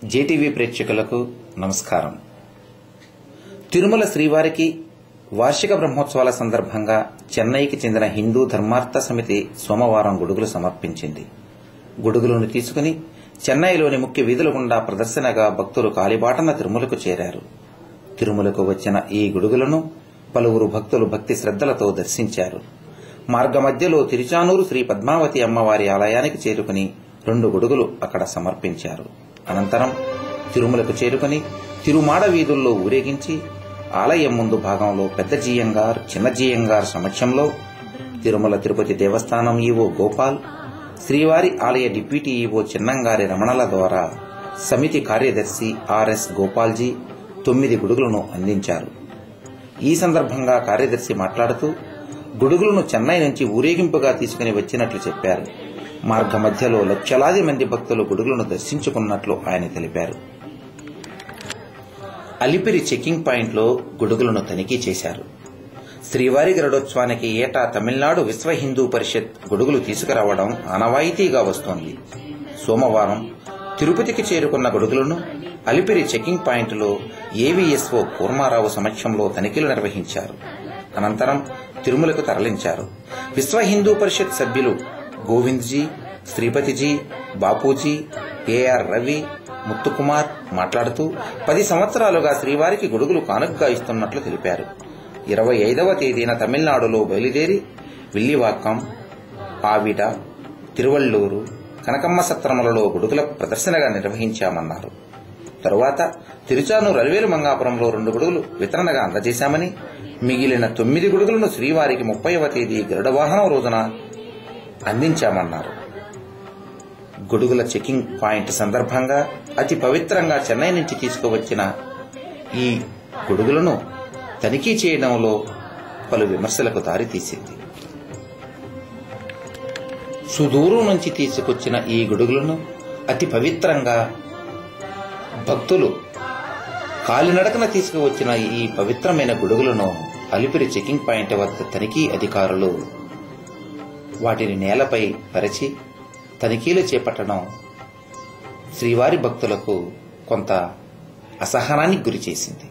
JTV ప్రేక్షకులకు నమస్కారం. తిరుమల శ్రీవారికి వార్షిక బ్రహ్మోత్సవాల సందర్భంగా చెన్నైకి చెందిన హిందూ ధర్మార్థ సమితి సోమవారం గొడుగులు సమర్పించింది. గొడుగులను తీసుకుని చెన్నైలోని ముఖ్య వీధుల గుండా ప్రదర్శనగా భక్తులు కాలిబాటన తిరుమలకు చేరారు. తిరుమలకు వచ్చిన ఈ గొడుగులను పలువురు భక్తులు భక్తి శ్రద్దలతో దర్శించారు. మార్గమధ్యలో తిరుచానూరు శ్రీ పద్మావతి అమ్మవారి ఆలయానికి చేరుకుని 2 గొడుగులు అక్కడ సమర్పించారు. అనంతరం తిరుమలకు చేరుకుని తిరుమాడ వీధుల్లో ఊరేగించి ఆలయం ముందు భాగంలో పెద్ద జీయంగార్, చిన్న జీయంగార్ సమక్షంలో తిరుమల తిరుపతి దేవస్థానం ఈవో గోపాల్, శ్రీవారి ఆలయ డిప్యూటీ ఈవో చిన్నంగారి రమణల ద్వారా సమితి కార్యదర్శి ఆర్ఎస్ గోపాల్జీ 9 గొడుగులను అందించారు. ఈ సందర్భంగా కార్యదర్శి మాట్లాడుతూ గొడుగులను చెన్నై నుంచి ఊరేగింపుగా తీసుకుని వచ్చినట్లు చెప్పారు. మార్గ మధ్యలో లక్షలాది మంది భక్తులు గొడుగులను దర్శించుకున్నట్లు ఆయన తెలిపారు. అలిపిరి చెకింగ్ పాయింట్లో గొడుగులను తనిఖీ చేశారు. శ్రీవారి గరుడోత్సవానికి ఏటా తమిళనాడు విశ్వ హిందూ పరిషత్ గొడుగులు తీసుకురావడం ఆనవాయితీగా వస్తోంది. సోమవారం తిరుపతికి చేరుకున్న గొడుగులను అలిపిరి చెకింగ్ పాయింట్లో ఏవీఎస్ఓ కూర్మారావు సమక్షంలో తనిఖీలు నిర్వహించారు. అనంతరం తిరుమలకు తరలించారు. విశ్వ హిందూ పరిషత్ సభ్యులు గోవింద్జీ, శ్రీపతిజీ, బాపూజీ, ఏఆర్ రవి, ముత్తుకుమార్ మాట్లాడుతూ 10 సంవత్సరాలుగా శ్రీవారికి గొడుగులు కానుకగా ఇస్తున్నట్లు తెలిపారు. 25వ తేదీన తమిళనాడులో బయలుదేరి విల్లివాక్కం, ఆవిడ, తిరువళ్లూరు, కనకమ్మ సత్రములలో గొడుగుల ప్రదర్శనగా నిర్వహించామన్నారు. తరువాత తిరుచానూరు అలివేలు మంగాపురంలో 2 గొడుగులు వితరణగా అందజేశామని, మిగిలిన 9 గొడుగులను శ్రీవారికి 30వ తేదీ గరుడ వాహనం రోజున అందించామన్నారు. గొడుగుల చెకింగ్ పాయింట్ సందర్భంగా అతి పవిత్రంగా చెన్నై నుంచి తీసుకువచ్చిన ఈ గొడుగులను తనిఖీ చేయడంలో పలు విమర్శలకు దారితీసింది. సుదూరం నుంచి తీసుకొచ్చిన ఈ గొడుగులను అతి పవిత్రంగా భక్తులు కాలినడకన తీసుకువచ్చిన ఈ పవిత్రమైన గొడుగులను అలిపిరి చెకింగ్ పాయింట్ వద్ద తనిఖీ అధికారులు వాటిని నేలపై పరిచి తనిఖీలు చేపట్టడం శ్రీవారి భక్తులకు కొంత అసహనానికి గురిచేసింది.